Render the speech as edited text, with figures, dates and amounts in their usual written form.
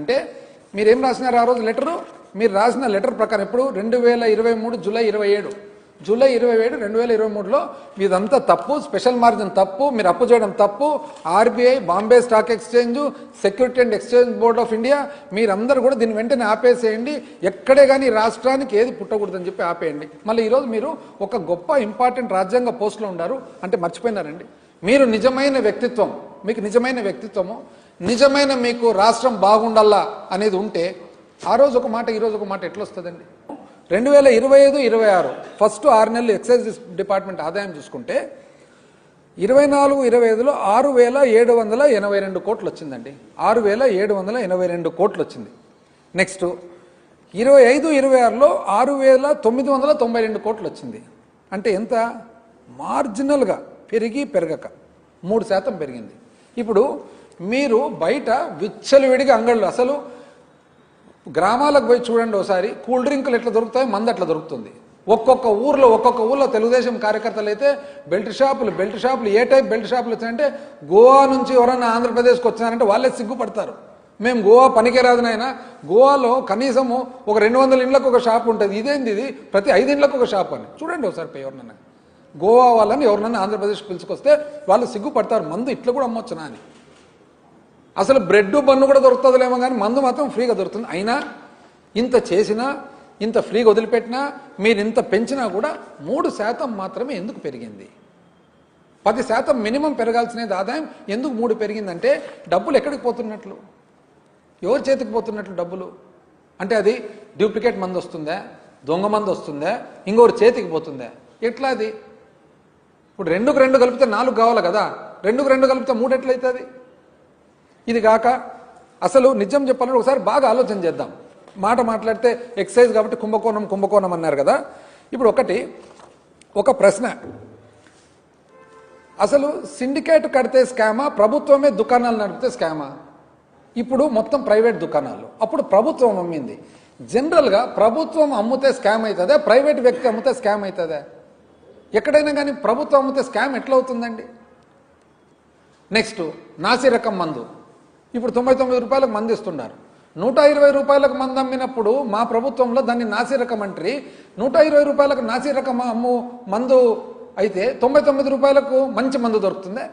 అంటే మీరేం రాసినారు ఆ రోజు లెటరు? మీరు రాసిన లెటర్ ప్రకారం ఎప్పుడు 2023 జూలై 27 2023లో ఇదంతా తప్పు, స్పెషల్ మార్జిన్ తప్పు, మీరు అప్పు చేయడం తప్పు, RBI, Bombay stock exchange, security and exchange board of India మీరందరూ కూడా దీన్ని వెంటనే ఆపేసేయండి, ఎక్కడే కానీ రాష్ట్రానికి ఏది పుట్టకూడదని చెప్పి ఆపేయండి. మళ్ళీ ఈరోజు మీరు ఒక గొప్ప ఇంపార్టెంట్ రాజ్యాంగ పోస్టులో ఉన్నారు అంటే మర్చిపోయినారండి. మీరు నిజమైన వ్యక్తిత్వం, మీకు నిజమైన వ్యక్తిత్వము, నిజమైన మీకు రాష్ట్రం బాగుండాలా అనేది ఉంటే ఆ రోజు ఒక మాట ఈ రోజు ఒక మాట ఎట్లా వస్తుందండి? 2025-26 ఫస్ట్ 6 నెలలు ఎక్సైజ్ డిపార్ట్మెంట్ ఆదాయం చూసుకుంటే 24-25లో 6,782 కోట్లు వచ్చిందండి. 6,782 కోట్లు వచ్చింది. నెక్స్ట్ 25-26లో 6,992 కోట్లు వచ్చింది. అంటే ఎంత? మార్జినల్గా పెరగక 3% పెరిగింది. ఇప్పుడు మీరు బయట విచ్చలవిడిగా అంగళ్ళు, అసలు గ్రామాలకు పోయి చూడండి ఒకసారి, కూల్ డ్రింకులు ఎట్లా దొరుకుతాయి, మందు ఎట్లా దొరుకుతుంది. ఒక్కొక్క ఊర్లో తెలుగుదేశం కార్యకర్తలు అయితే బెల్ట్ షాపులు ఏ టైప్ బెల్ట్ షాపులు వచ్చాయంటే గోవా నుంచి ఎవరన్నా ఆంధ్రప్రదేశ్కి వచ్చినారంటే వాళ్ళే సిగ్గుపడతారు. మేము గోవా పనికిరాదు నాయన, గోవాలో కనీసము ఒక 200 ఇండ్లకు ఒక షాప్ ఉంటుంది, ఇదేంది ఇది ప్రతి 5 ఇండ్లకు ఒక షాప్ అని. చూడండి ఒకసారి ఎవరినన్నా గోవా వాళ్ళని ఎవరినన్నా ఆంధ్రప్రదేశ్కి పిలుచుకొస్తే వాళ్ళు సిగ్గుపడతారు, మందు ఇట్లా కూడా అమ్మొచ్చునా అని. అసలు బ్రెడ్ బన్ను కూడా దొరుకుతుందిలేమో కానీ మందు మాత్రం ఫ్రీగా దొరుకుతుంది. అయినా ఇంత చేసినా, ఇంత ఫ్రీగా వదిలిపెట్టినా, మీరు ఇంత పెంచినా కూడా 3% మాత్రమే ఎందుకు పెరిగింది? 10% మినిమం పెరగాల్సినది ఆదాయం ఎందుకు 3 పెరిగిందంటే డబ్బులు ఎక్కడికి పోతున్నట్లు, ఎవరి చేతికి పోతున్నట్లు డబ్బులు? అంటే అది డూప్లికేట్ మందు వస్తుందా, దొంగ మందు వస్తుందా, ఇంకొకరి చేతికి పోతుందా, ఎట్లా అది? ఇప్పుడు 2కు 2 కలిపితే 4 కావాలి కదా, 2కు 2 కలిపితే 3 ఎట్లయితుంది? ఇది కాక అసలు నిజం చెప్పాలంటే ఒకసారి బాగా ఆలోచన చేద్దాం. మాట్లాడితే ఎక్సైజ్ కాబట్టి కుంభకోణం అన్నారు కదా. ఇప్పుడు ఒక ప్రశ్న, అసలు సిండికేట్ కడితే స్కామా, ప్రభుత్వమే దుకాణాలు నడిపితే స్కామా? ఇప్పుడు మొత్తం ప్రైవేట్ దుకాణాలు, అప్పుడు ప్రభుత్వం అమ్మింది. జనరల్గా ప్రభుత్వం అమ్మితే స్కామ్ అవుతుందా, ప్రైవేట్ వ్యక్తి అమ్మితే స్కామ్ అవుతుందా? ఎక్కడైనా కానీ ప్రభుత్వం అమ్మితే స్కామ్ ఎట్లా అవుతుందండి? నెక్స్ట్ నాసి రకం మందు, ఇప్పుడు 99 రూపాయలకు మందు ఇస్తున్నారు. 120 రూపాయలకు మందు అమ్మినప్పుడు మా ప్రభుత్వంలో దాన్ని నాసి రకం అంటారు. 120 రూపాయలకు నాసి రకం మందు అయితే 99 రూపాయలకు మంచి మందు దొరుకుతుందా?